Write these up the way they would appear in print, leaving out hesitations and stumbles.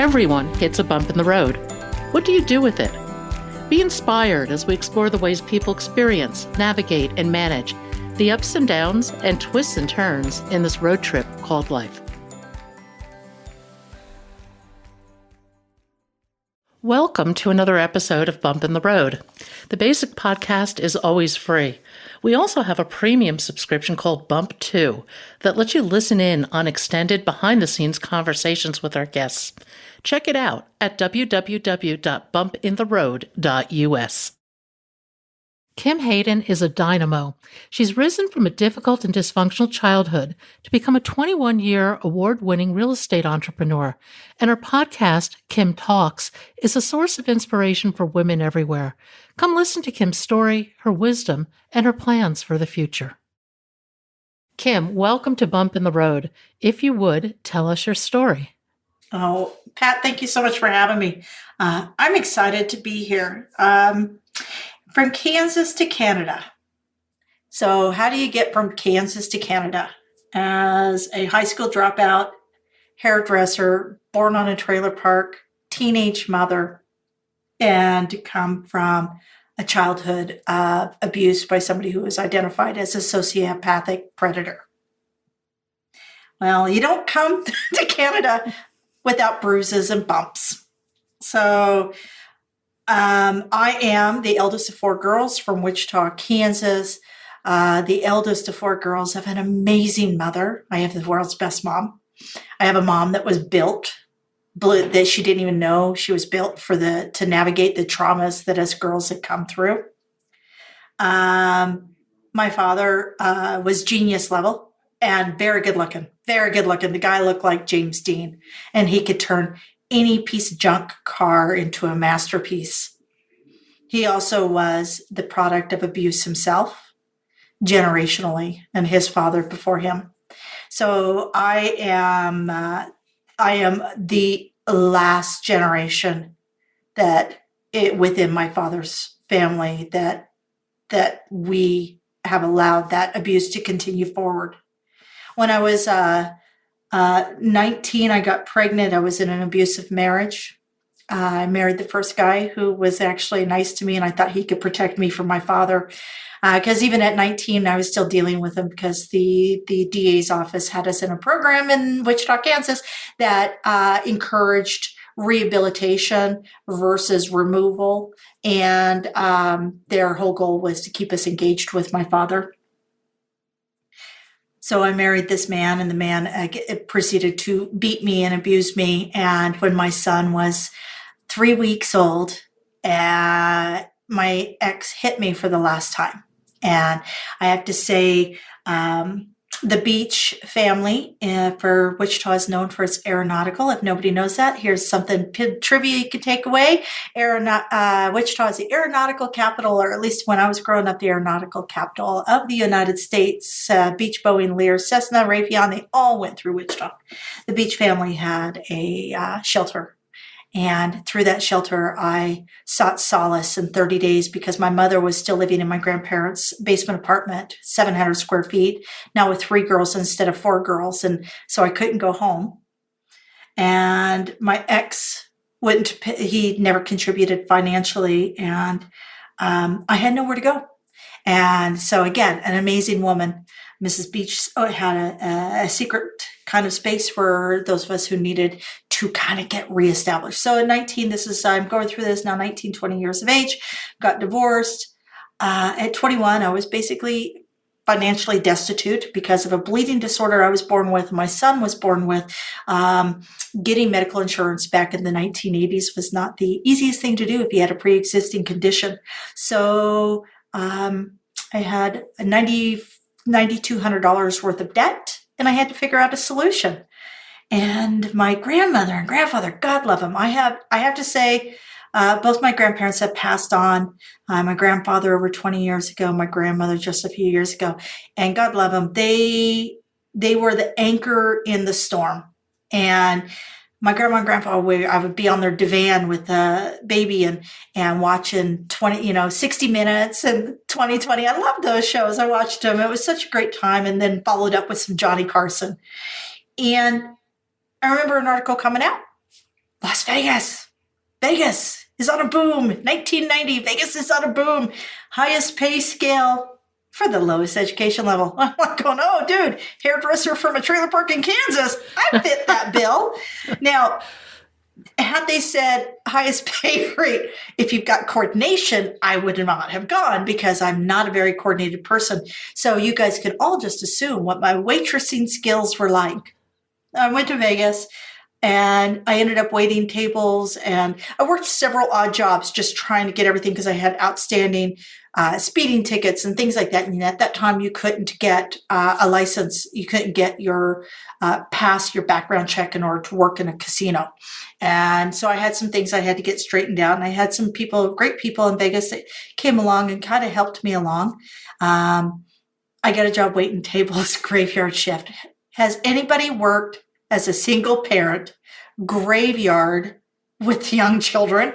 Everyone hits a bump in the road. What do you do with it? Be inspired as we explore the ways people experience, navigate, and manage the ups and downs and twists and turns in this road trip called life. Welcome to another episode of Bump in the Road. The basic podcast is always free. We also have a premium subscription called Bump 2 that lets you listen in on extended behind-the-scenes conversations with our guests. Check it out at www.bumpintheroad.us. Kim Hayden is a dynamo. She's risen from a difficult and dysfunctional childhood to become a 21-year award-winning real estate entrepreneur. And her podcast, Kim Talks, is a source of inspiration for women everywhere. Come listen to Kim's story, her wisdom, and her plans for the future. Kim, welcome to Bump in the Road. If you would, tell us your story. Oh, Pat, thank you so much for having me. I'm excited to be here. From Kansas to Canada. So how do you get from Kansas to Canada? As a high school dropout, hairdresser, born on a trailer park, teenage mother, and to come from a childhood of abuse by somebody who was identified as a sociopathic predator. Well, you don't come to Canada without bruises and bumps. So I am the eldest of four girls from Wichita, Kansas. The eldest of four girls. I have an amazing mother. I have the world's best mom. I have a mom that was built, that she didn't even know she was built to navigate the traumas that us girls had come through. My father was genius level and very good looking. Very good looking. The guy looked like James Dean, and he could turn any piece of junk car into a masterpiece. He also was the product of abuse himself, generationally, and his father before him. So I am the last generation within my father's family that we have allowed that abuse to continue forward. When I was 19, I got pregnant. I was in an abusive marriage. I married the first guy who was actually nice to me, and I thought he could protect me from my father. Because even at 19, I was still dealing with him because the DA's office had us in a program in Wichita, Kansas that encouraged rehabilitation versus removal. And their whole goal was to keep us engaged with my father. So I married this man, and the man proceeded to beat me and abuse me. And when my son was 3 weeks old, my ex hit me for the last time. And I have to say, the Beach family for Wichita is known for its aeronautical. If nobody knows that, here's something trivia you could take away. Wichita is the aeronautical capital, or at least when I was growing up, the aeronautical capital of the United States. Beach, Boeing, Lear, Cessna, Raytheon, they all went through Wichita. The Beach family had a shelter. And through that shelter, I sought solace in 30 days because my mother was still living in my grandparents' basement apartment, 700 square feet, now with 3 girls instead of 4 girls. And so I couldn't go home. And my ex he never contributed financially. And I had nowhere to go. And so again, an amazing woman, Mrs. Beach, had a secret kind of space for those of us who needed to kind of get reestablished. So at 19, I'm going through this now, 19, 20 years of age, got divorced. At 21, I was basically financially destitute because of a bleeding disorder I was born with. My son was born with. Getting medical insurance back in the 1980s was not the easiest thing to do if you had a pre-existing condition. So I had $9,200 worth of debt, and I had to figure out a solution. And my grandmother and grandfather, God love them. I have to say, both my grandparents have passed on. My grandfather over 20 years ago, my grandmother just a few years ago, and God love them. They were the anchor in the storm. And my grandma and grandpa, I would be on their divan with the baby and watching 60 Minutes and 2020. I loved those shows. I watched them. It was such a great time, and then followed up with some Johnny Carson. And I remember an article coming out Las Vegas. Vegas is on a boom. 1990, Vegas is on a boom. Highest pay scale for the lowest education level. I'm like going, oh, dude, hairdresser from a trailer park in Kansas. I fit that bill. Now, had they said highest pay rate, if you've got coordination, I would not have gone because I'm not a very coordinated person. So you guys could all just assume what my waitressing skills were like. I went to Vegas and I ended up waiting tables, and I worked several odd jobs just trying to get everything because I had outstanding speeding tickets and things like that. And at that time, you couldn't get a license. You couldn't get your pass your background check in order to work in a casino. And so I had some things I had to get straightened out. And I had some people, great people in Vegas that came along and kind of helped me along. I got a job waiting tables, graveyard shift. Has anybody worked as a single parent, graveyard with young children?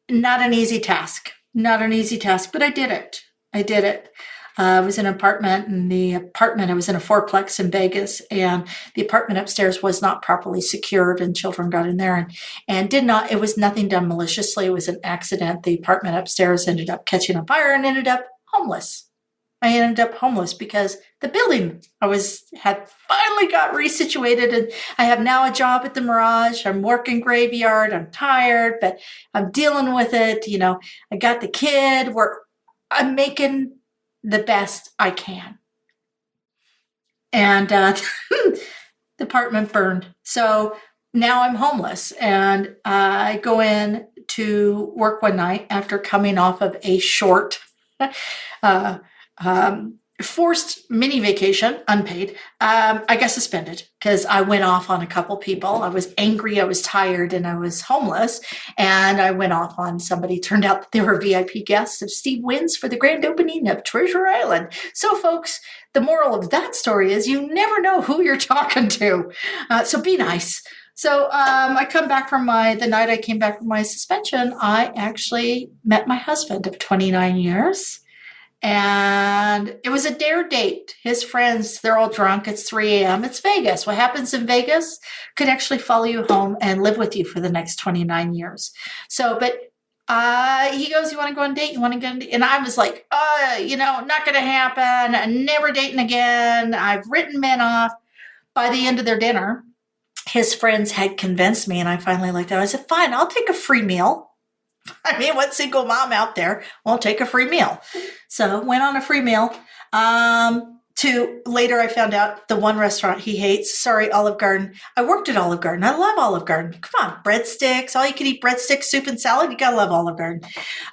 Not an easy task. Not an easy task, but I did it. I did it. I was in an apartment, and I was in a fourplex in Vegas, and the apartment upstairs was not properly secured, and children got in there and it was nothing done maliciously. It was an accident. The apartment upstairs ended up catching on fire and ended up homeless. I ended up homeless because the building had finally got resituated, and I have now a job at the Mirage. I'm working graveyard. I'm tired, but I'm dealing with it. I got the kid. I'm making the best I can. And the apartment burned. So now I'm homeless, and I go in to work one night after coming off of a short forced mini vacation, unpaid. I got suspended because I went off on a couple people. I was angry, I was tired, and I was homeless. And I went off on somebody. Turned out that they were VIP guests of Steve Wynn's for the grand opening of Treasure Island. So, folks, the moral of that story is you never know who you're talking to. So be nice. So I come back from the night I came back from my suspension, I actually met my husband of 29 years. And it was a dare date. His friends, they're all drunk. It's 3 a.m. It's Vegas. What happens in Vegas could actually follow you home and live with you for the next 29 years. So, but he goes, you want to go on a date? You want to go on a date? And I was like, not going to happen. I'm never dating again. I've written men off. By the end of their dinner, his friends had convinced me, and I finally looked at it. I said, fine, I'll take a free meal. I mean, what single mom out there won't take a free meal? So went on a free meal. To later, I found out the one restaurant he hates. Sorry, Olive Garden. I worked at Olive Garden. I love Olive Garden. Come on, breadsticks. All you can eat breadsticks, soup, and salad. You gotta love Olive Garden.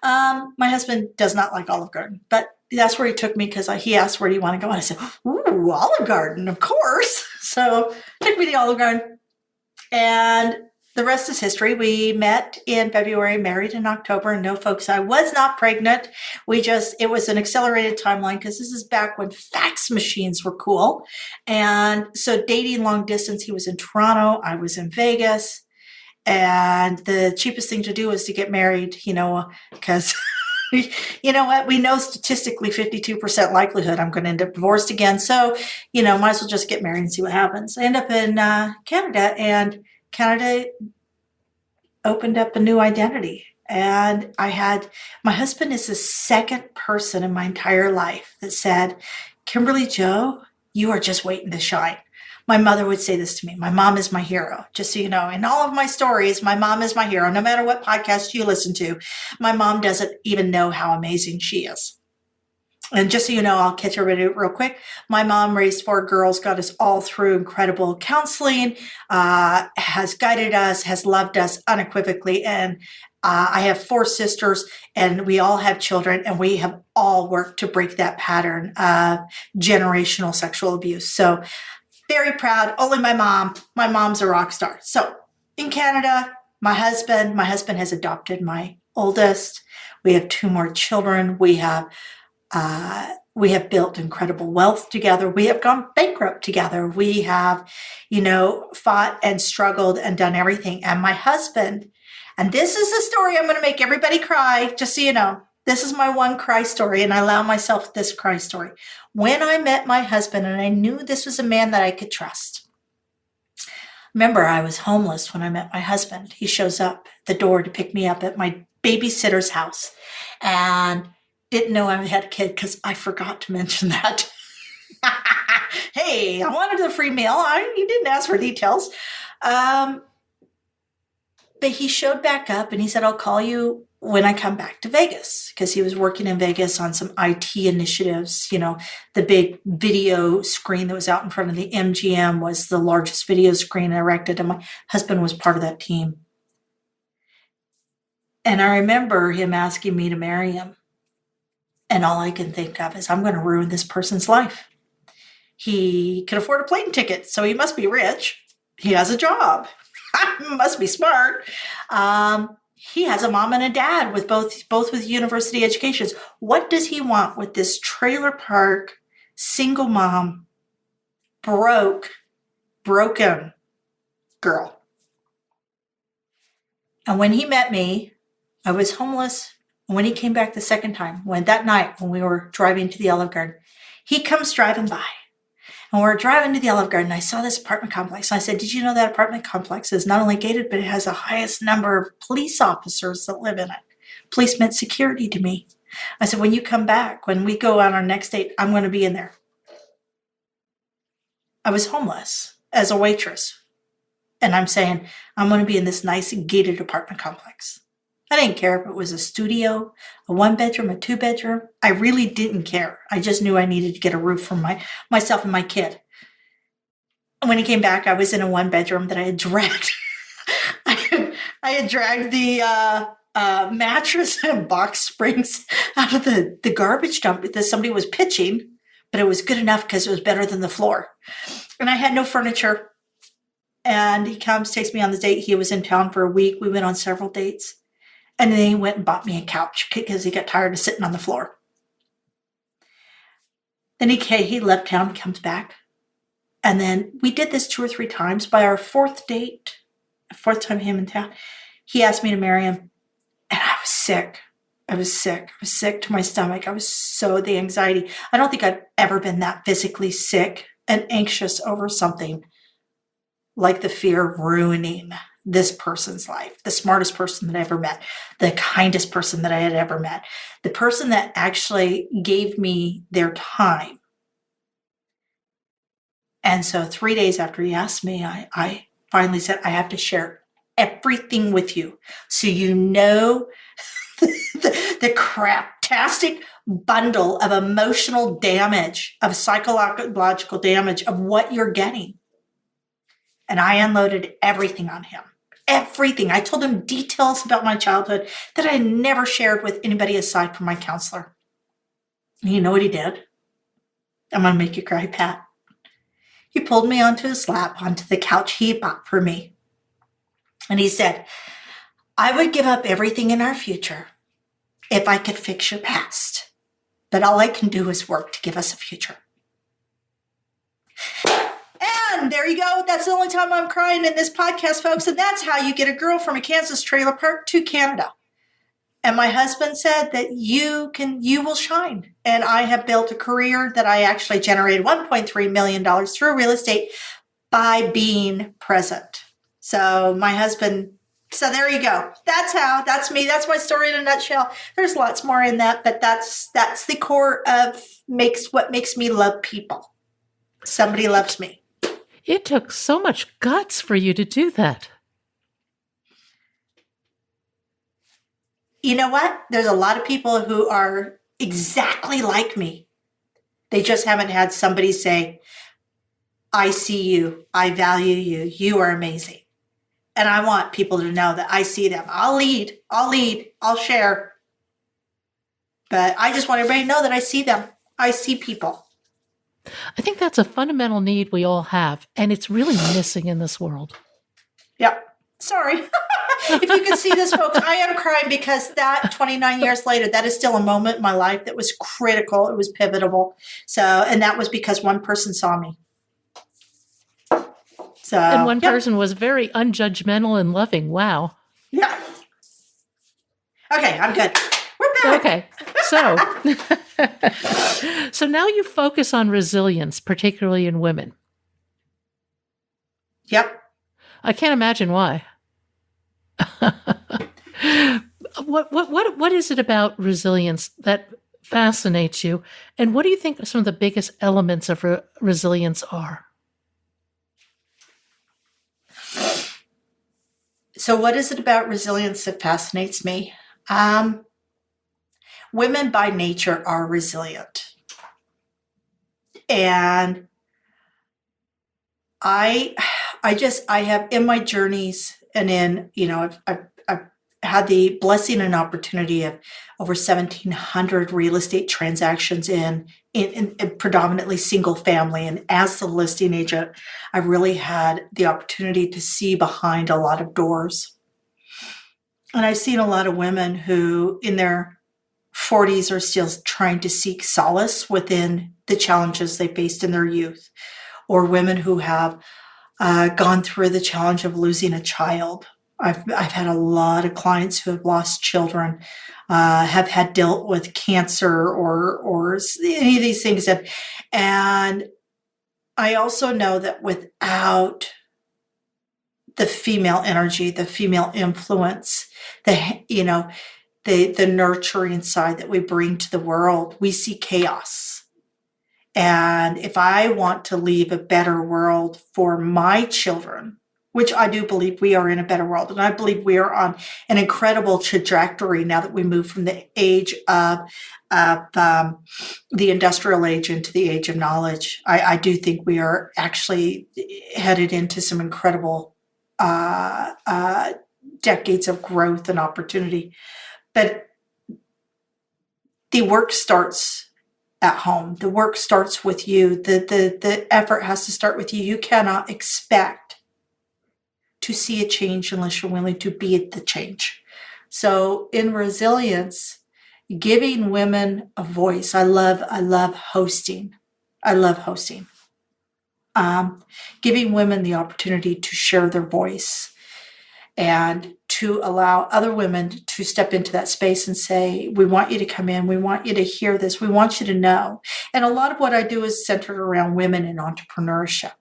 My husband does not like Olive Garden, but that's where he took me because he asked, "Where do you want to go?" And I said, "Ooh, Olive Garden, of course." So took me to Olive Garden, and the rest is history. We met in February, married in October, and no, folks, I was not pregnant. It was an accelerated timeline because this is back when fax machines were cool. And so dating long distance, he was in Toronto, I was in Vegas. And the cheapest thing to do was to get married, because you know what? We know statistically 52% likelihood I'm going to end up divorced again. So, might as well just get married and see what happens. I end up in Canada, and Canada opened up a new identity. And my husband is the second person in my entire life that said, Kimberly Joe, you are just waiting to shine. My mother would say this to me. My mom is my hero, just so you know. In all of my stories, my mom is my hero. No matter what podcast you listen to, my mom doesn't even know how amazing she is. And just so you know, I'll catch everybody real quick. My mom raised 4 girls, got us all through incredible counseling, has guided us, has loved us unequivocally. And I have 4 sisters, and we all have children, and we have all worked to break that pattern of generational sexual abuse. So very proud. Only my mom's a rock star. So in Canada, my husband has adopted my oldest. We have 2 more children. We have built incredible wealth together. We have gone bankrupt together. We have, fought and struggled and done everything. And my husband, and this is the story I'm going to make everybody cry, just so you know, this is my one cry story, and I allow myself this cry story. When I met my husband and I knew this was a man that I could trust, Remember, I was homeless when I met my husband. He shows up at the door to pick me up at my babysitter's house and didn't know I had a kid because I forgot to mention that. Hey, I wanted the free meal. He didn't ask for details. But he showed back up and he said, I'll call you when I come back to Vegas, because he was working in Vegas on some IT initiatives. The big video screen that was out in front of the MGM was the largest video screen erected, and my husband was part of that team. And I remember him asking me to marry him. And all I can think of is, I'm going to ruin this person's life. He can afford a plane ticket, so he must be rich. He has a job. Must be smart. He has a mom and a dad with both with university educations. What does he want with this trailer park, single mom, broken girl? And when he met me, I was homeless. And when he came back the second time, that night when we were driving to the Olive Garden, he comes driving by. And we're driving to the Olive Garden. I saw this apartment complex. And I said, did you know that apartment complex is not only gated, but it has the highest number of police officers that live in it? Police meant security to me. I said, when you come back, when we go on our next date, I'm going to be in there. I was homeless as a waitress. And I'm saying, I'm going to be in this nice gated apartment complex. I didn't care if it was a studio, a 1-bedroom, a 2-bedroom. I really didn't care. I just knew I needed to get a roof for myself and my kid. And when he came back, I was in a 1-bedroom that I had dragged. I had dragged the mattress and box springs out of the garbage dump that somebody was pitching, but it was good enough because it was better than the floor. And I had no furniture. And he comes, takes me on the date. He was in town for a week. We went on several dates. And then he went and bought me a couch because he got tired of sitting on the floor. Then he left town, comes back. And then we did this 2 or 3 times. By our 4th date, 4th time him in town, he asked me to marry him. And I was sick. I was sick to my stomach. I was the anxiety. I don't think I've ever been that physically sick and anxious over something like the fear of ruining this person's life, the smartest person that I ever met, the kindest person that I had ever met, the person that actually gave me their time. And so 3 days after he asked me, I finally said, I have to share everything with you so you know the craptastic bundle of emotional damage, of psychological damage of what you're getting. And I unloaded everything on him. Everything. I told him details about my childhood that I had never shared with anybody aside from my counselor. And you know what he did? I'm going to make you cry, Pat. He pulled me onto his lap, onto the couch he bought for me. And he said, I would give up everything in our future if I could fix your past. But all I can do is work to give us a future. And there you go. That's the only time I'm crying in this podcast, folks. And that's how you get a girl from a Kansas trailer park to Canada. And my husband said that you will shine. And I have built a career that I actually generated $1.3 million through real estate by being present. So my husband, so there you go. That's me. That's my story in a nutshell. There's lots more in that, but that's the core of what makes me love people. Somebody loves me. It took so much guts for you to do that. You know what? There's a lot of people who are exactly like me. They just haven't had somebody say, I see you. I value you. You are amazing. And I want people to know that I see them. I'll lead. I'll share. But I just want everybody to know that I see them. I see people. I think that's a fundamental need we all have, and it's really missing in this world. Yep. Sorry. If you can see this, folks, I am crying because that 29 years later, that is still a moment in my life that was critical. It was pivotal. And that was because one person saw me. And one person was very unjudgmental and loving. Wow. Yeah. Okay, I'm good. We're back. Okay. So now you focus on resilience, particularly in women. Yep. I can't imagine why. What is it about resilience that fascinates you, and what do you think some of the biggest elements of resilience are? So, what is it about resilience that fascinates me? Um, Women by nature are resilient. And I, I have in my journeys and I've had the blessing and opportunity of over 1,700 real estate transactions in predominantly single family. And as the listing agent, I really had the opportunity to see behind a lot of doors. And I've seen a lot of women who in their 40s are still trying to seek solace within the challenges they faced in their youth, or women who have gone through the challenge of losing a child. I've had a lot of clients who have lost children, have had dealt with cancer or any of these things, and I also know that without the female energy, the female influence, the nurturing side that we bring to the world, we see chaos. And if I want to leave a better world for my children, which I do believe we are in a better world, and I believe we are on an incredible trajectory now that we move from the age of the industrial age into the age of knowledge. I do think we are actually headed into some incredible decades of growth and opportunity. But the work starts at home. The work starts with you. The effort has to start with you. You cannot expect to see a change unless you're willing to be the change. So in resilience, giving women a voice. I love hosting. I love hosting. Giving women the opportunity to share their voice and to allow other women to step into that space and say, we want you to come in. We want you to hear this. We want you to know. And a lot of what I do is centered around women in entrepreneurship.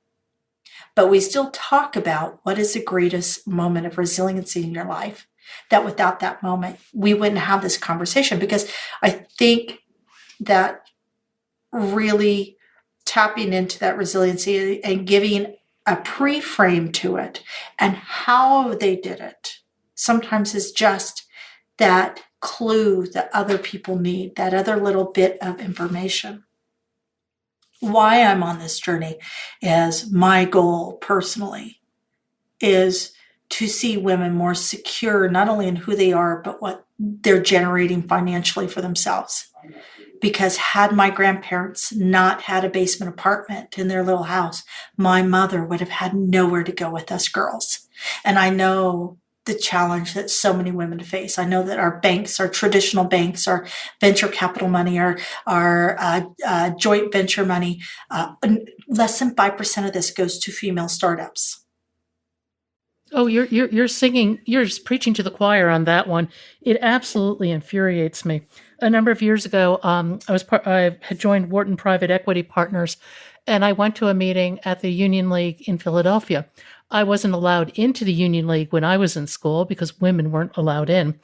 But we still talk about what is the greatest moment of resiliency in your life, that without that moment, we wouldn't have this conversation. Because I think that really tapping into that resiliency and giving a pre-frame to it and how they did it sometimes is just that clue that other people need, that other little bit of information. Why I'm on this journey is my goal personally is to see women more secure, not only in who they are, but what they're generating financially for themselves. Because had my grandparents not had a basement apartment in their little house, my mother would have had nowhere to go with us girls. And I know the challenge that so many women face. I know that our banks, our traditional banks, our venture capital money, our joint venture money, less than 5% of this goes to female startups. Oh, you're singing, you're just preaching to the choir on that one. It absolutely infuriates me. A number of years ago, I had joined Wharton Private Equity Partners, and I went to a meeting at the Union League in Philadelphia. I wasn't allowed into the Union League when I was in school because women weren't allowed in.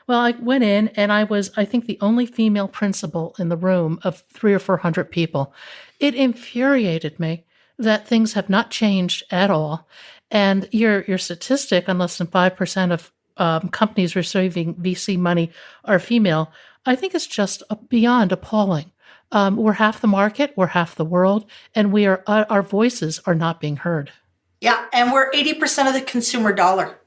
Well, I went in, and I was, I think, the only female principal in the room of 300 or 400 people. It infuriated me that things have not changed at all. And your statistic on less than 5% of companies receiving VC money are female, I think is just beyond appalling. We're half the market, we're half the world, and we are our voices are not being heard. Yeah, and we're 80% of the consumer dollar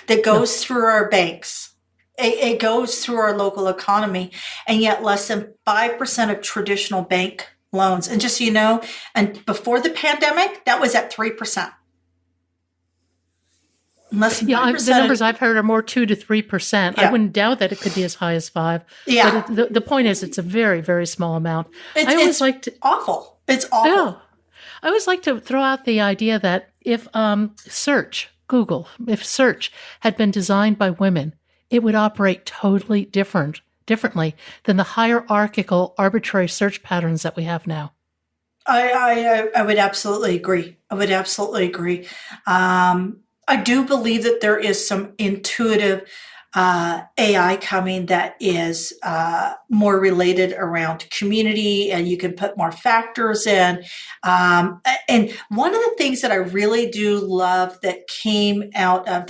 that goes through our banks. It goes through our local economy, and yet less than 5% of traditional bank loans. And just so you know, and before the pandemic, that was at 3%. Less than 5%. The numbers I've heard are more 2 to 3%. Yeah. I wouldn't doubt that it could be as high as 5%. Yeah. But the point is, it's a very, very small amount. It's awful. It's awful. Yeah. I always like to throw out the idea that if Google had been designed by women, it would operate totally differently than the hierarchical, arbitrary search patterns that we have now. I would absolutely agree. I do believe that there is some intuitive AI coming that is more related around community, and you can put more factors in. And one of the things that I really do love that came out of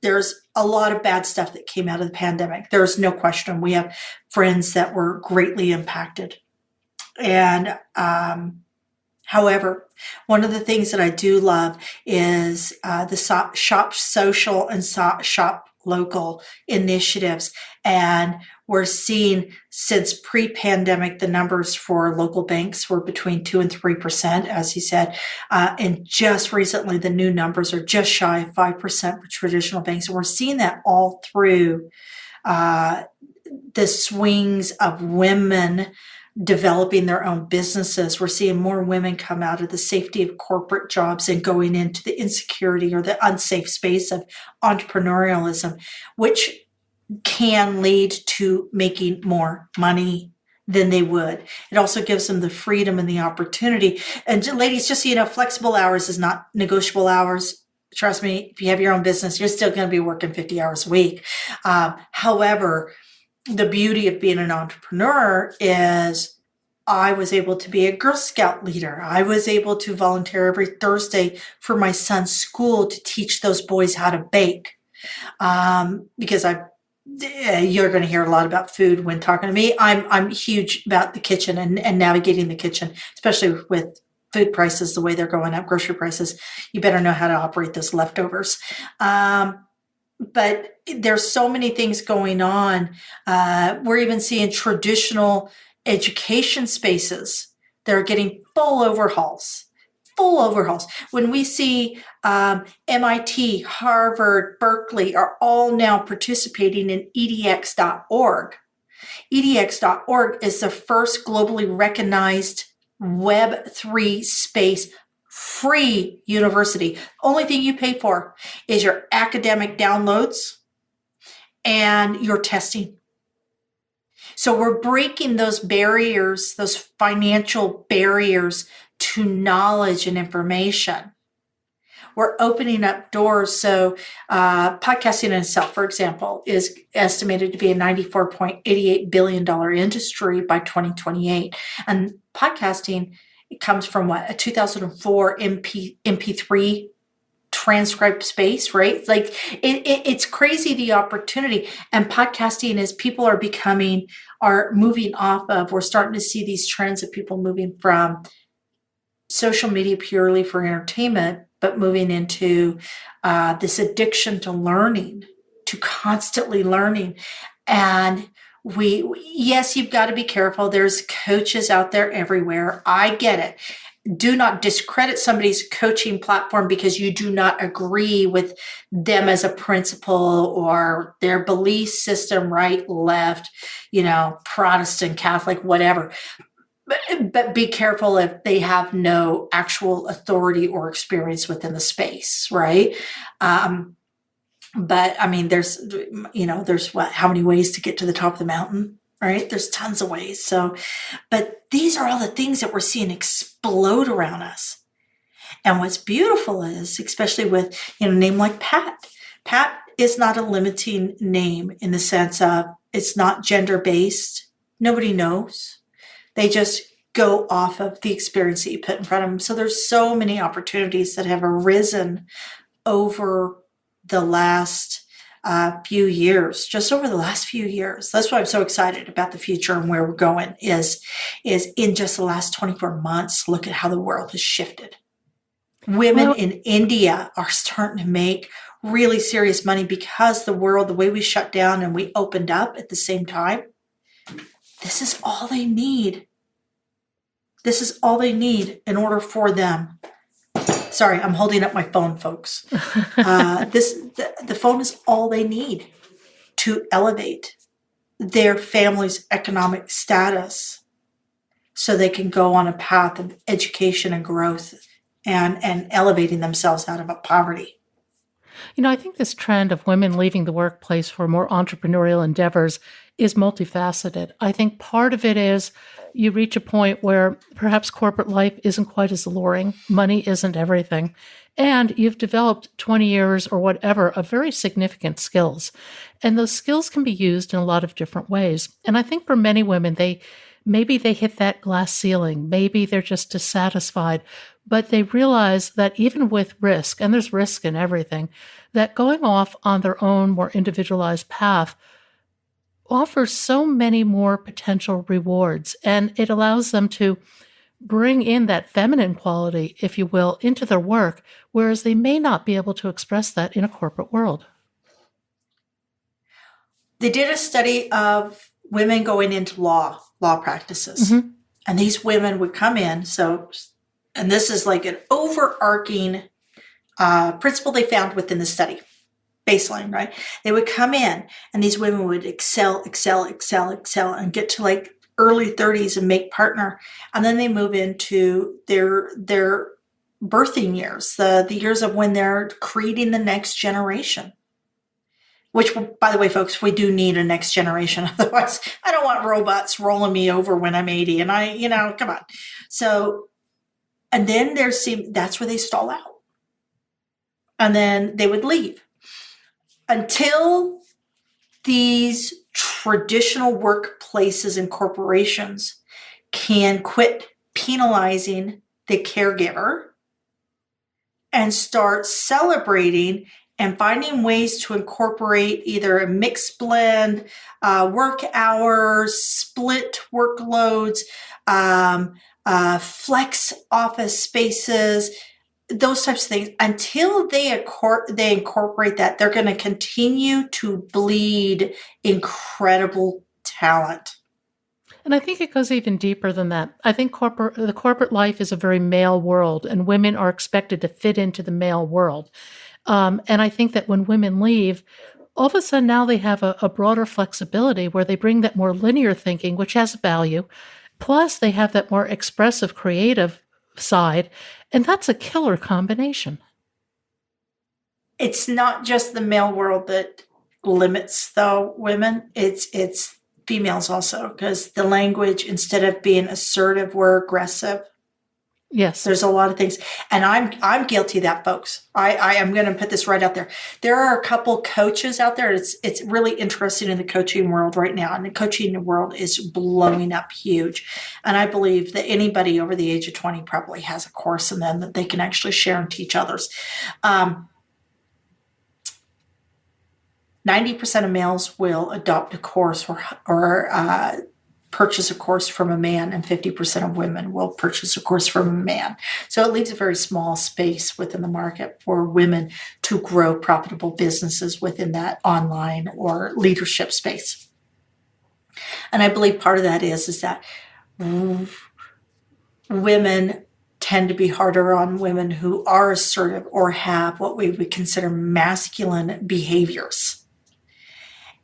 there's a lot of bad stuff that came out of the pandemic. There's no question. We have friends that were greatly impacted, and however, one of the things that I do love is the shop social and shop local initiatives. And we're seeing, since pre-pandemic, the numbers for local banks were between 2 and 3%, as you said. And just recently, the new numbers are just shy of 5% for traditional banks. And we're seeing that all through the swings of women developing their own businesses. We're seeing more women come out of the safety of corporate jobs and going into the insecurity or the unsafe space of entrepreneurialism, which can lead to making more money than they would. It also gives them the freedom and the opportunity. And ladies, just so you know, flexible hours is not negotiable hours. Trust me, if you have your own business, you're still going to be working 50 hours a week. However, the beauty of being an entrepreneur is I was able to be a Girl Scout leader. I was able to volunteer every Thursday for my son's school to teach those boys how to bake. Because you're going to hear a lot about food when talking to me. I'm huge about the kitchen and navigating the kitchen, especially with food prices the way they're going up, grocery prices. You better know how to operate those leftovers. But there's so many things going on. We're even seeing traditional education spaces that are getting full overhauls. When we see MIT, Harvard, Berkeley are all now participating in edx.org. edx.org is the first globally recognized Web3 space free university. Only thing you pay for is your academic downloads and your testing. So we're breaking those barriers, those financial barriers to knowledge and information. We're opening up doors. So podcasting in itself, for example, is estimated to be a $94.88 billion industry by 2028. And podcasting, it comes from a 2004 MP3 transcribed space, right? Like it's crazy, the opportunity. And podcasting is people are moving off of, we're starting to see these trends of people moving from social media purely for entertainment, but moving into this addiction to learning, to constantly learning. And yes, you've got to be careful. There's coaches out there everywhere. I get it. Do not discredit somebody's coaching platform because you do not agree with them as a principal or their belief system, right, left, Protestant, Catholic, whatever. But be careful if they have no actual authority or experience within the space, right? But I mean, there's how many ways to get to the top of the mountain, right? There's tons of ways. So, but these are all the things that we're seeing explode around us. And what's beautiful is, especially with, a name like Pat is not a limiting name in the sense of it's not gender-based. Nobody knows. They just go off of the experience that you put in front of them. So there's so many opportunities that have arisen over the last few years, just over the last few years. That's why I'm so excited about the future and where we're going is in just the last 24 months, look at how the world has shifted. Women in India are starting to make really serious money because the way we shut down and we opened up at the same time, this is all they need. This is all they need in order for them. Sorry, I'm holding up my phone, folks. The phone is all they need to elevate their family's economic status so they can go on a path of education and growth and elevating themselves out of poverty. I think this trend of women leaving the workplace for more entrepreneurial endeavors is multifaceted. I think part of it is you reach a point where perhaps corporate life isn't quite as alluring, money isn't everything, and you've developed 20 years or whatever of very significant skills. And those skills can be used in a lot of different ways. And I think for many women, maybe they hit that glass ceiling, maybe they're just dissatisfied, but they realize that even with risk, and there's risk in everything, that going off on their own more individualized path offers so many more potential rewards. And it allows them to bring in that feminine quality, if you will, into their work, whereas they may not be able to express that in a corporate world. They did a study of women going into law practices. Mm-hmm. And these women would come in. And this is like an overarching principle they found within the study, baseline, right? They would come in and these women would excel, and get to like early 30s and make partner. And then they move into their birthing years, the years of when they're creating the next generation. Which, by the way, folks, we do need a next generation. Otherwise, I don't want robots rolling me over when I'm 80. And come on. So, and then that's where they stall out. And then they would leave until these traditional workplaces and corporations can quit penalizing the caregiver and start celebrating and finding ways to incorporate either a mixed blend, work hours, split workloads, flex office spaces, those types of things. Until they incorporate that, they're going to continue to bleed incredible talent. And I think it goes even deeper than that. I think the corporate life is a very male world, and women are expected to fit into the male world. And I think that when women leave, all of a sudden now they have a broader flexibility where they bring that more linear thinking, which has value. Plus, they have that more expressive, creative side. And that's a killer combination. It's not just the male world that limits, though, women. It's females also, because the language, instead of being assertive, we're aggressive. Yes. There's a lot of things. And I'm guilty of that, folks. I am going to put this right out there. There are a couple coaches out there. It's really interesting in the coaching world right now. And the coaching world is blowing up huge. And I believe that anybody over the age of 20 probably has a course in them that they can actually share and teach others. 90% of males will adopt a course or purchase a course from a man, and 50% of women will purchase a course from a man. So it leaves a very small space within the market for women to grow profitable businesses within that online or leadership space. And I believe part of that is that women tend to be harder on women who are assertive or have what we would consider masculine behaviors.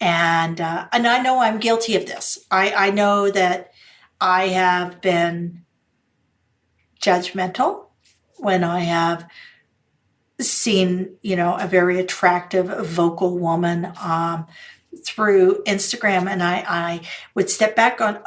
And I know I'm guilty of this. I know that I have been judgmental when I have seen, a very attractive vocal woman through Instagram, and I would step back on,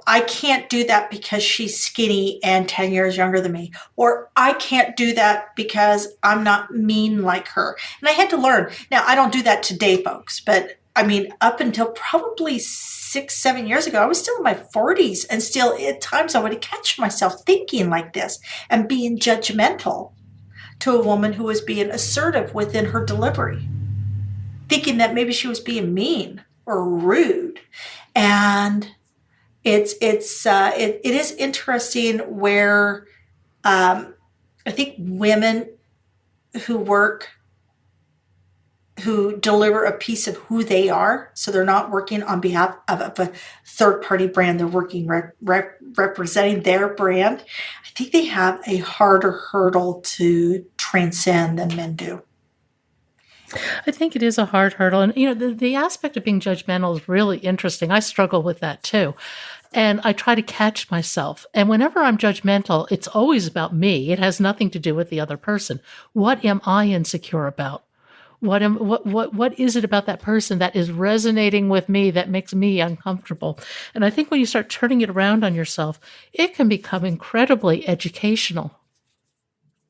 I can't do that because she's skinny and 10 years younger than me, or I can't do that because I'm not mean like her. And I had to learn. Now, I don't do that today, folks, but up until probably 6-7 years ago, I was still in my 40s, and still at times I would catch myself thinking like this and being judgmental to a woman who was being assertive within her delivery, thinking that maybe she was being mean or rude. And it is interesting where I think women who deliver a piece of who they are, so they're not working on behalf of a third-party brand, they're working representing their brand, I think they have a harder hurdle to transcend than men do. I think it is a hard hurdle. And, the aspect of being judgmental is really interesting. I struggle with that too. And I try to catch myself. And whenever I'm judgmental, it's always about me. It has nothing to do with the other person. What am I insecure about? What is it about that person that is resonating with me that makes me uncomfortable? And I think when you start turning it around on yourself, it can become incredibly educational.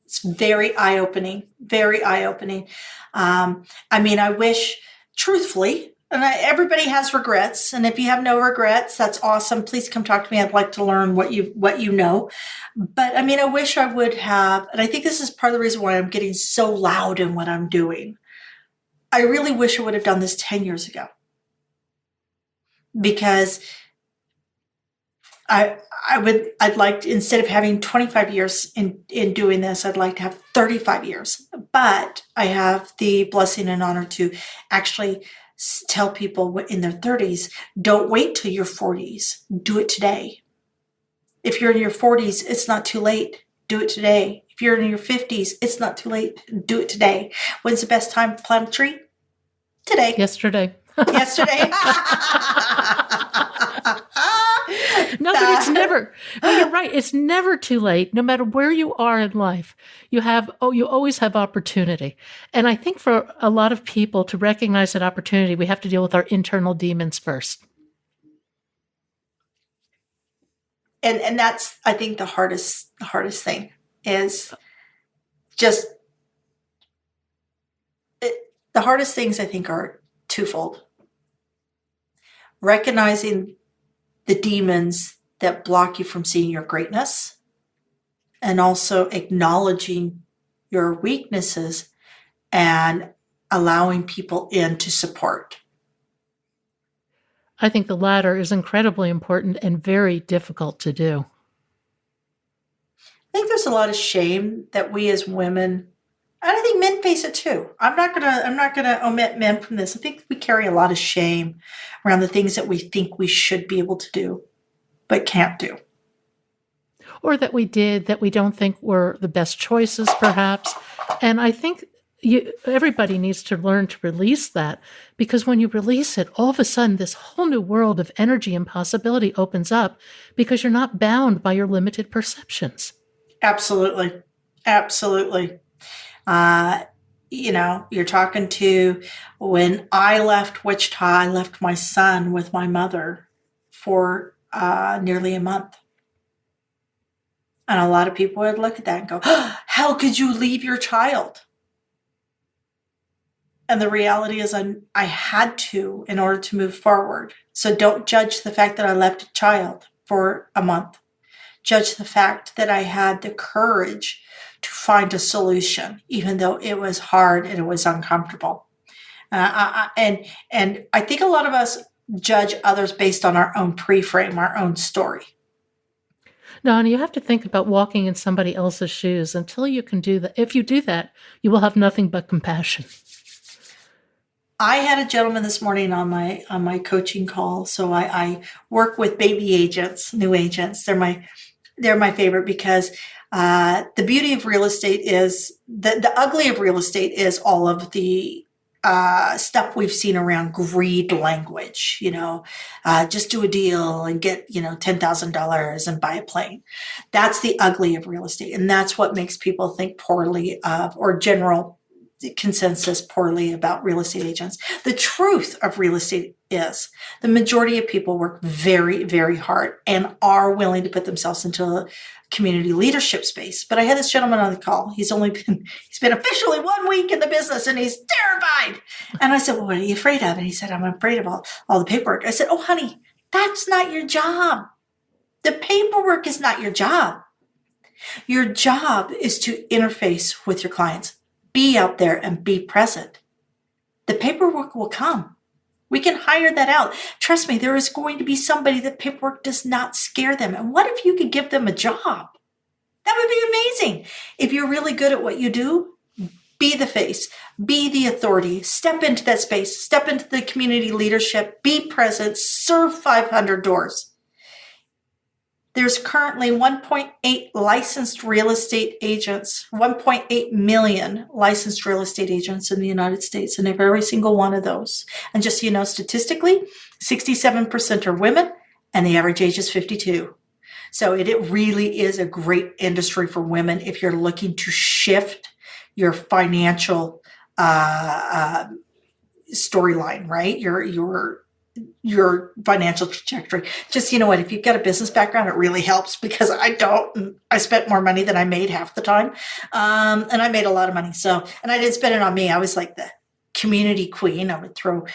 It's very eye-opening, very eye-opening. I wish, truthfully, and everybody has regrets. And if you have no regrets, that's awesome. Please come talk to me. I'd like to learn what you know. But I wish I would have, and I think this is part of the reason why I'm getting so loud in what I'm doing. I really wish I would have done this 10 years ago, because I'd like, instead of having 25 years in doing this, I'd like to have 35 years. But I have the blessing and honor to actually tell people in their 30s, don't wait till your 40s. Do it today. If you're in your 40s, it's not too late. Do it today. If you're in your 50s, it's not too late. Do it today. When's the best time to plant a tree? Today. Yesterday. Yesterday. No, but it's never. But you're right. It's never too late. No matter where you are in life, you always have opportunity. And I think for a lot of people to recognize that opportunity, we have to deal with our internal demons first. And that's, I think, the hardest thing is just the hardest things, I think, are twofold. Recognizing the demons that block you from seeing your greatness, and also acknowledging your weaknesses and allowing people in to support. I think the latter is incredibly important and very difficult to do. I think there's a lot of shame that we as women, and I think men face it too. I'm not gonna omit men from this. I think we carry a lot of shame around the things that we think we should be able to do, but can't do. Or that we don't think were the best choices, perhaps. And I think everybody needs to learn to release that, because when you release it, all of a sudden this whole new world of energy and possibility opens up, because you're not bound by your limited perceptions. Absolutely. Absolutely. You're talking to, when I left Wichita, I left my son with my mother for nearly a month. And a lot of people would look at that and go, oh, how could you leave your child? And the reality is I had to, in order to move forward. So don't judge the fact that I left a child for a month. Judge the fact that I had the courage to find a solution, even though it was hard and it was uncomfortable. And I think a lot of us judge others based on our own pre-frame, our own story. No, and you have to think about walking in somebody else's shoes. Until you can do that, if you do that, you will have nothing but compassion. I had a gentleman this morning on my coaching call. So I work with baby agents, new agents. They're my favorite, because the beauty of real estate is the ugly of real estate is all of the stuff we've seen around greed language. Just do a deal and get $10,000 and buy a plane. That's the ugly of real estate, and that's what makes people think poorly of, or general consensus poorly about, real estate agents. The truth of real estate is the majority of people work very, very hard and are willing to put themselves into a community leadership space. But I had this gentleman on the call. He's been officially 1 week in the business, and he's terrified. And I said, well, what are you afraid of? And he said, I'm afraid of all the paperwork. I said, oh, honey, that's not your job. The paperwork is not your job. Your job is to interface with your clients. Be out there and be present. The paperwork will come. We can hire that out. Trust me, there is going to be somebody that paperwork does not scare them. And what if you could give them a job? That would be amazing. If you're really good at what you do, be the face, be the authority, step into that space, step into the community leadership, be present, serve 500 doors. There's currently 1.8 licensed real estate agents, 1.8 million licensed real estate agents in the United States, and every single one of those. And just so you know, statistically, 67% are women, and the average age is 52. So it really is a great industry for women if you're looking to shift your financial storyline, right? Your financial trajectory. Just, you know what, if you've got a business background, it really helps, because I don't. I spent more money than I made half the time. And I made a lot of money. So, and I didn't spend it on me. I was like the community queen. I would throw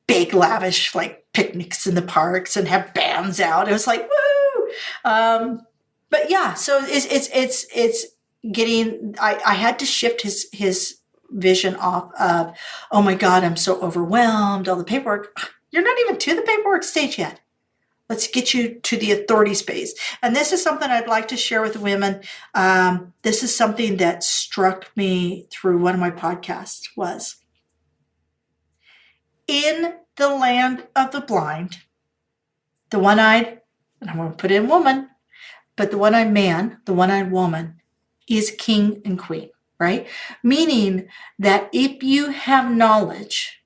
big, lavish, like picnics in the parks and have bands out. It was like, woo! But yeah, so it's getting, I had to shift his vision off of, oh my God, I'm so overwhelmed, all the paperwork. You're not even to the paperwork stage yet. Let's get you to the authority space. And this is something I'd like to share with women. This is something that struck me through one of my podcasts was, in the land of the blind, the one-eyed, and I'm going to put in woman, but the one-eyed man, the one-eyed woman is king and queen, right? Meaning that if you have knowledge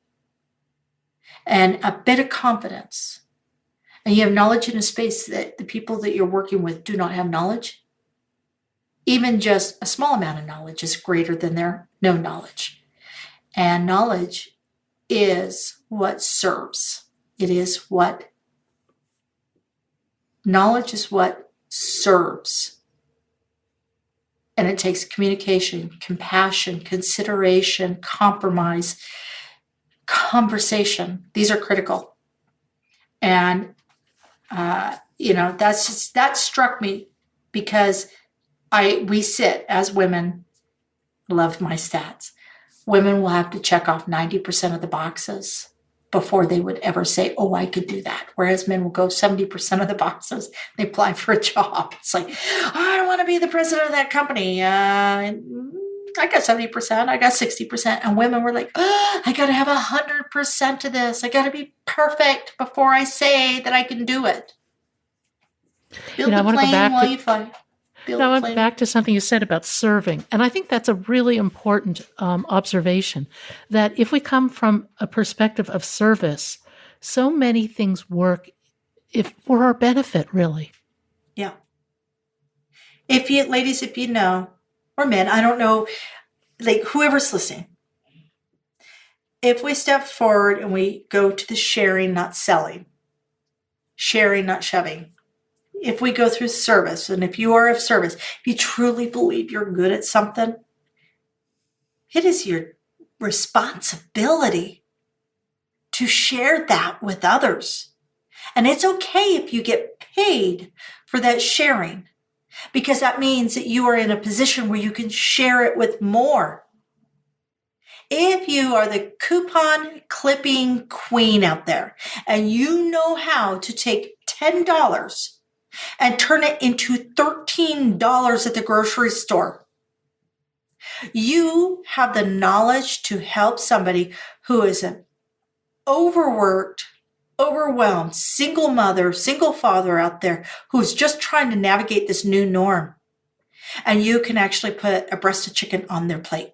and a bit of confidence, and you have knowledge in a space that the people that you're working with do not have knowledge, even just a small amount of knowledge is greater than their no knowledge. And knowledge is what serves. Knowledge is what serves. And it takes communication, compassion, consideration, compromise, conversation. These are critical. And, that struck me, because we sit as women, love my stats. Women will have to check off 90% of the boxes before they would ever say, oh, I could do that. Whereas men will go 70% of the boxes. They apply for a job. It's like, oh, I want to be the president of that company. I got 70%. I got 60%. And women were like, oh, I got to have 100% of this. I got to be perfect before I say that I can do it. Build the plane while you fly. I went back to something you said about serving. And I think that's a really important observation, that if we come from a perspective of service, so many things work for our benefit, really. Yeah. Ladies, if you know, or men, I don't know, like whoever's listening, if we step forward and we go to the sharing, not selling, sharing, not shoving, if we go through service, and if you are of service, if you truly believe you're good at something, it is your responsibility to share that with others. And it's okay if you get paid for that sharing, because that means that you are in a position where you can share it with more. If you are the coupon clipping queen out there and you know how to take $10 and turn it into $13 at the grocery store, you have the knowledge to help somebody who is an overworked, overwhelmed single mother, single father out there who's just trying to navigate this new norm. And you can actually put a breast of chicken on their plate.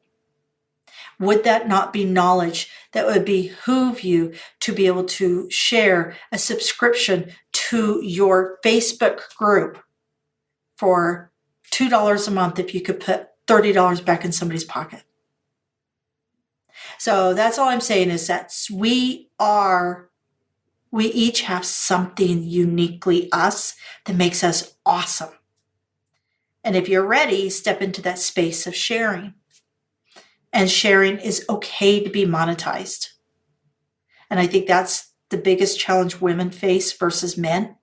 Would that not be knowledge that would behoove you to be able to share a subscription to your Facebook group for $2 a month if you could put $30 back in somebody's pocket? So that's all I'm saying, is that we each have something uniquely us that makes us awesome. And if you're ready, step into that space of sharing. And sharing is okay to be monetized. And I think that's the biggest challenge women face versus men.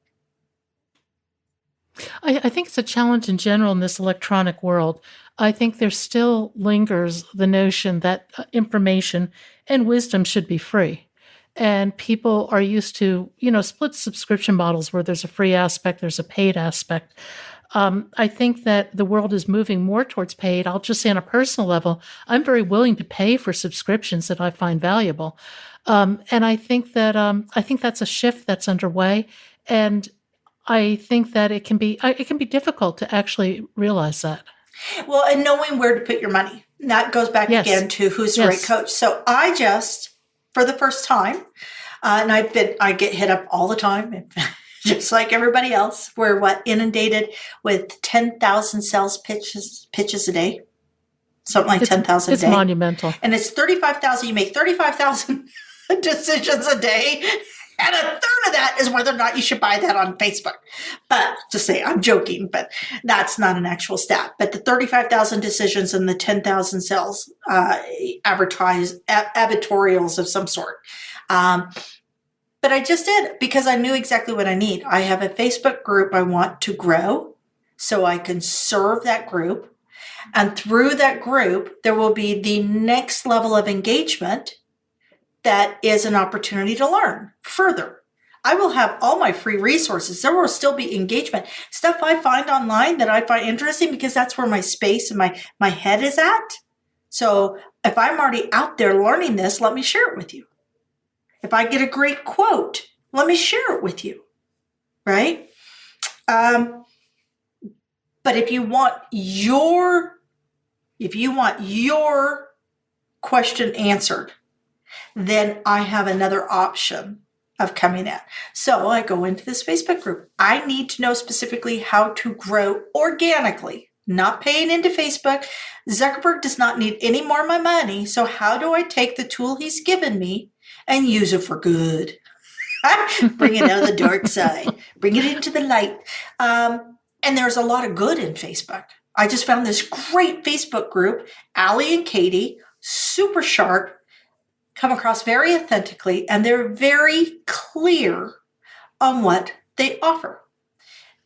I think it's a challenge in general in this electronic world. I think there still lingers the notion that information and wisdom should be free. And people are used to, split subscription models where there's a free aspect, there's a paid aspect. I think that the world is moving more towards paid. I'll just say on a personal level, I'm very willing to pay for subscriptions that I find valuable. And I think that's a shift that's underway. And I think that it can be difficult to actually realize that. Well, and knowing where to put your money. And that goes back again to who's the right coach. So I just, for the first time, and I get hit up all the time, just like everybody else. We're inundated with 10,000 sales pitches a day. something like 10,000 a It's day. monumental. And it's 35,000. You make 35,000 decisions a day. And a third of that is whether or not you should buy that on Facebook. But just say, I'm joking, but that's not an actual stat. But the 35,000 decisions and the 10,000 sales, advertorials of some sort. But I just did because I knew exactly what I need. I have a Facebook group I want to grow so I can serve that group. And through that group, there will be the next level of engagement that is an opportunity to learn further. I will have all my free resources. There will still be engagement. Stuff I find online that I find interesting because that's where my space and my head is at. So if I'm already out there learning this, let me share it with you. If I get a great quote, let me share it with you, right? But if you want your question answered, then I have another option of coming in. So I go into this Facebook group. I need to know specifically how to grow organically, not paying into Facebook. Zuckerberg does not need any more of my money. So how do I take the tool he's given me and use it for good? Bring it out of the dark side. Bring it into the light. And there's a lot of good in Facebook. I just found this great Facebook group, Allie and Katie, super sharp, come across very authentically, and they're very clear on what they offer.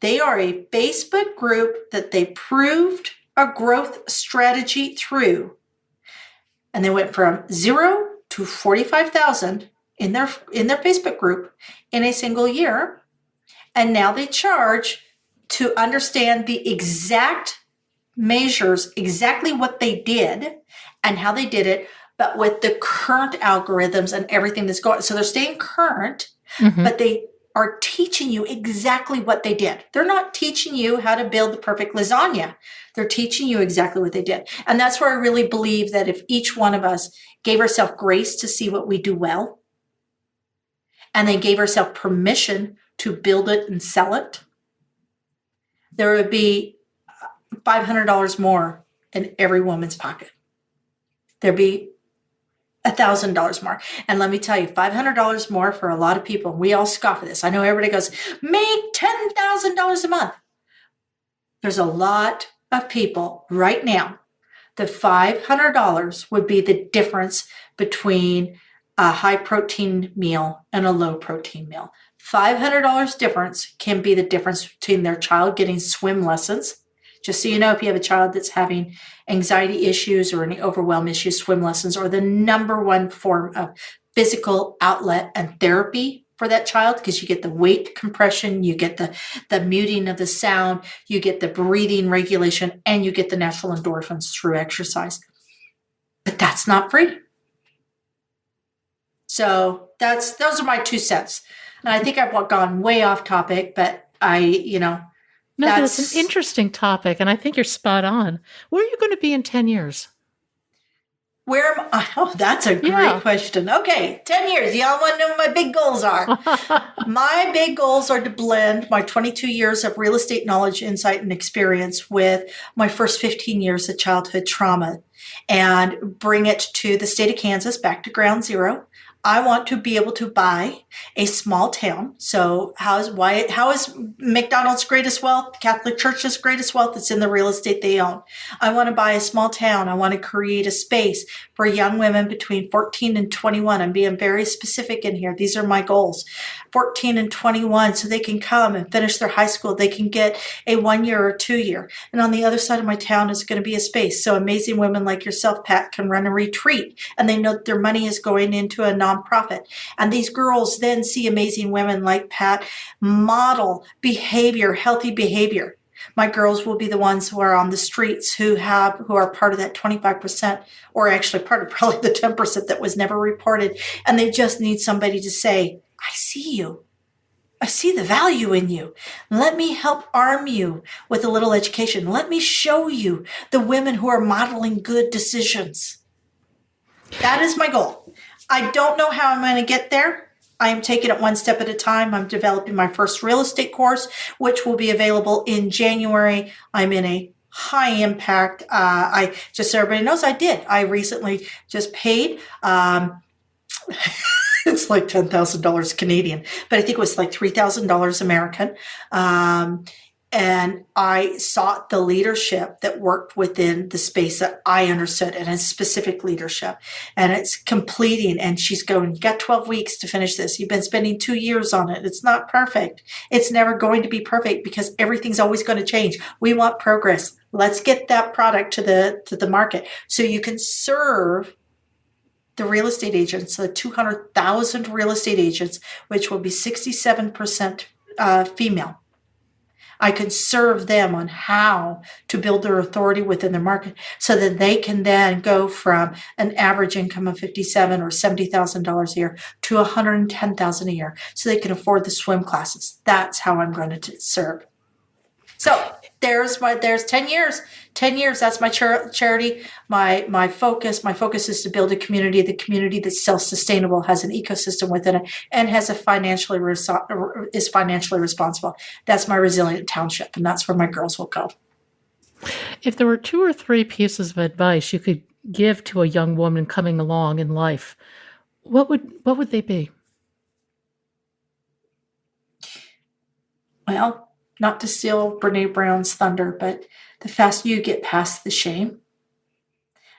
They are a Facebook group that they proved a growth strategy through. And they went from 0 to 45,000 in their Facebook group in a single year. And now they charge to understand the exact measures, exactly what they did and how they did it, but with the current algorithms and everything that's going. So they're staying current, but they are teaching you exactly what they did. They're not teaching you how to build the perfect lasagna. They're teaching you exactly what they did. And that's where I really believe that if each one of us gave ourselves grace to see what we do well, and then gave ourselves permission to build it and sell it, there would be $500 more in every woman's pocket. There'd be $1,000 more. And let me tell you, $500 more for a lot of people. We all scoff at this. I know everybody goes, make $10,000 a month. There's a lot of people right now. The $500 would be the difference between a high protein meal and a low protein meal. $500 difference can be the difference between their child getting swim lessons. Just so you know, if you have a child that's having anxiety issues or any overwhelm issues, swim lessons are the number one form of physical outlet and therapy for that child, because you get the weight compression, you get the muting of the sound, you get the breathing regulation, and you get the natural endorphins through exercise. But that's not free. So those are my 2 cents. And I think I've gone way off topic, but No, that's an interesting topic, and I think you're spot on. Where are you going to be in 10 years? Where am I? Oh, that's a great question. Okay, 10 years. Y'all want to know what my big goals are? My big goals are to blend my 22 years of real estate knowledge, insight, and experience with my first 15 years of childhood trauma and bring it to the state of Kansas, back to ground zero. I want to be able to buy a small town. So how is McDonald's greatest wealth, Catholic Church's greatest wealth? It's in the real estate they own. I want to buy a small town. I want to create a space for young women between 14 and 21. I'm being very specific in here. These are my goals. 14 and 21, so they can come and finish their high school. They can get a 1 year or 2 year. And on the other side of my town is going to be a space. So amazing women like yourself, Pat, can run a retreat, and they know that their money is going into a nonprofit. And these girls then see amazing women like Pat model behavior, healthy behavior. My girls will be the ones who are on the streets who are part of that 25%, or actually part of probably the 10% that was never reported. And they just need somebody to say, I see you. I see the value in you. Let me help arm you with a little education. Let me show you the women who are modeling good decisions. That is my goal. I don't know how I'm going to get there. I am taking it one step at a time. I'm developing my first real estate course, which will be available in January. I'm in a high impact. I just so everybody knows, I did. I recently just paid. It's like $10,000 Canadian, but I think it was like $3,000 American. Um, and I sought the leadership that worked within the space that I understood, and it's specific leadership. And it's completing, and she's going, you got 12 weeks to finish this. You've been spending 2 years on it. It's not perfect. It's never going to be perfect because everything's always going to change. We want progress. Let's get that product to the market so you can serve the real estate agents, the 200,000 real estate agents, which will be 67% female. I can serve them on how to build their authority within their market so that they can then go from an average income of $57,000 or $70,000 a year to $110,000 a year so they can afford the swim classes. That's how I'm going to serve. So there's 10 years. 10 years, that's my charity. My focus is to build a community, the community that's self-sustainable, has an ecosystem within it, and has is financially responsible. That's my resilient township, and that's where my girls will go. If there were 2 or 3 pieces of advice you could give to a young woman coming along in life, what would they be? Well, not to steal Brene Brown's thunder, but the faster you get past the shame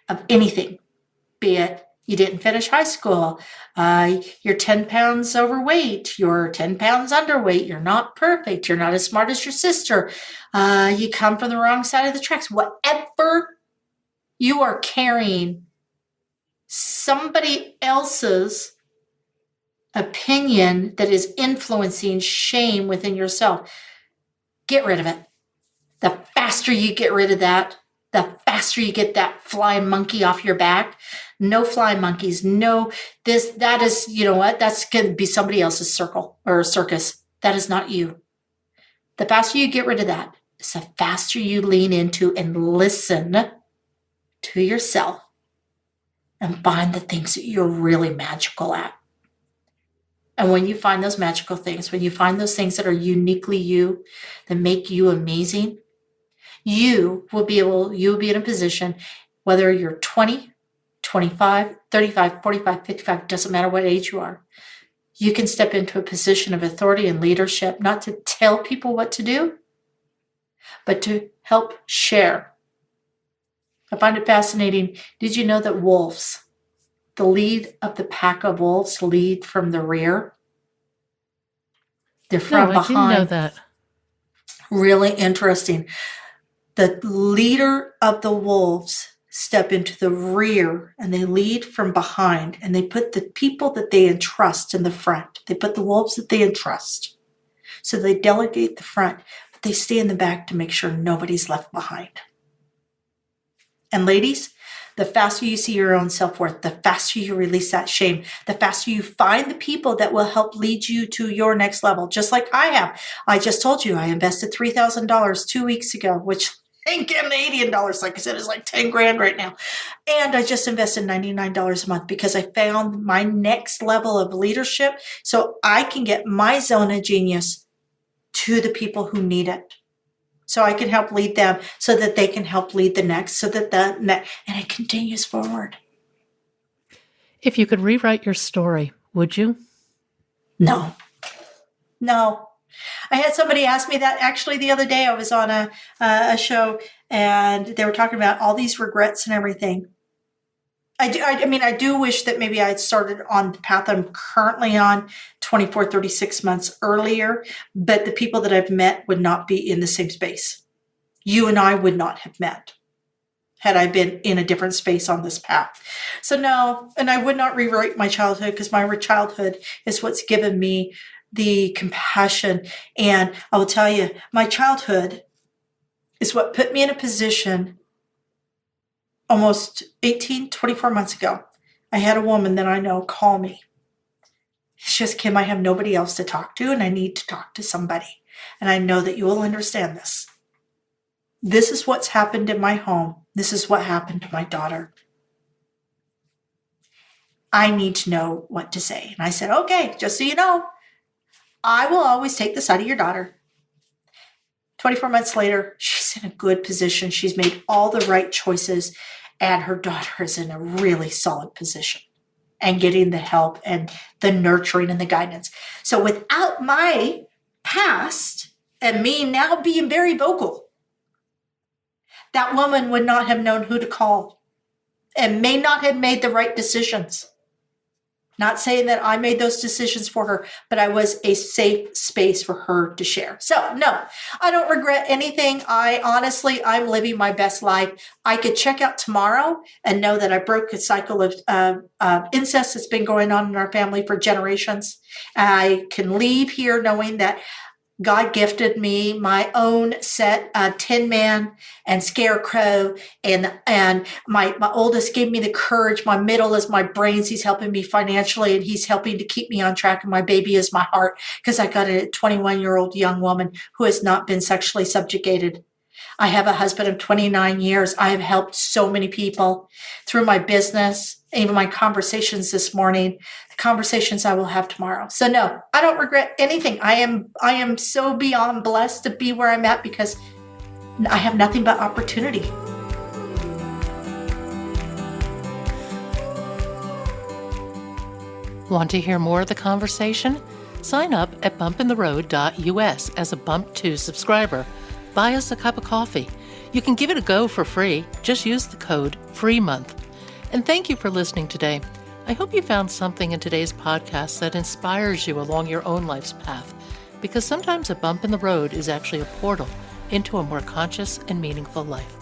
of anything, be it you didn't finish high school, you're 10 pounds overweight, you're 10 pounds underweight, you're not perfect, you're not as smart as your sister, you come from the wrong side of the tracks, whatever you are carrying, somebody else's opinion that is influencing shame within yourself. Get rid of it. The faster you get rid of that, the faster you get that flying monkey off your back. No flying monkeys. No, that is, you know what? That's going to be somebody else's circle or circus. That is not you. The faster you get rid of that, is the faster you lean into and listen to yourself and find the things that you're really magical at. And when you find those magical things, when you find those things that are uniquely you, that make you amazing, you'll be in a position, whether you're 20, 25, 35, 45, 55, doesn't matter what age you are, you can step into a position of authority and leadership, not to tell people what to do, but to help share. I find it fascinating. Did you know that wolves, the lead of the pack of wolves, lead from the rear? They're from behind. I didn't know that. Really interesting. The leader of the wolves step into the rear and they lead from behind, and they put the people that they entrust in the front. They put the wolves that they entrust. So they delegate the front, but they stay in the back to make sure nobody's left behind. And ladies, the faster you see your own self-worth, the faster you release that shame, the faster you find the people that will help lead you to your next level, just like I have. I just told you I invested $3,000 2 weeks ago, which in Canadian dollars, like I said, is like 10 grand right now. And I just invested $99 a month because I found my next level of leadership so I can get my zone of genius to the people who need it. So I can help lead them so that they can help lead the next, so that and it continues forward. If you could rewrite your story, would you? No. I had somebody ask me that actually the other day. I was on a show and they were talking about all these regrets and everything. I do wish that maybe I had started on the path I'm currently on 24, 36 months earlier, but the people that I've met would not be in the same space. You and I would not have met had I been in a different space on this path. So no, and I would not rewrite my childhood because my childhood is what's given me the compassion. And I will tell you, my childhood is what put me in a position almost 24 months ago. I had a woman that I know call me. It's just, Kim, I have nobody else to talk to and I need to talk to somebody. And I know that you will understand this. This is what's happened in my home. This is what happened to my daughter. I need to know what to say. And I said, okay, just so you know, I will always take the side of your daughter. 24 months later, she's in a good position. She's made all the right choices, and her daughter is in a really solid position and getting the help and the nurturing and the guidance. So without my past and me now being very vocal, that woman would not have known who to call and may not have made the right decisions. Not saying that I made those decisions for her, but I was a safe space for her to share. So no, I don't regret anything. I'm living my best life. I could check out tomorrow and know that I broke a cycle of incest that's been going on in our family for generations. I can leave here knowing that God gifted me my own set, Tin Man and Scarecrow, and my oldest gave me the courage. My middle is my brains. He's helping me financially, and he's helping to keep me on track. And my baby is my heart, because I got a 21-year-old young woman who has not been sexually subjugated. I have a husband of 29 years. I have helped so many people through my business, even my conversations this morning, the conversations I will have tomorrow. So no, I don't regret anything. I am so beyond blessed to be where I'm at, because I have nothing but opportunity. Want to hear more of the conversation? Sign up at bumpintheroad.us as a Bump 2 subscriber. Buy us a cup of coffee. You can give it a go for free. Just use the code FREEMONTH. And thank you for listening today. I hope you found something in today's podcast that inspires you along your own life's path, because sometimes a bump in the road is actually a portal into a more conscious and meaningful life.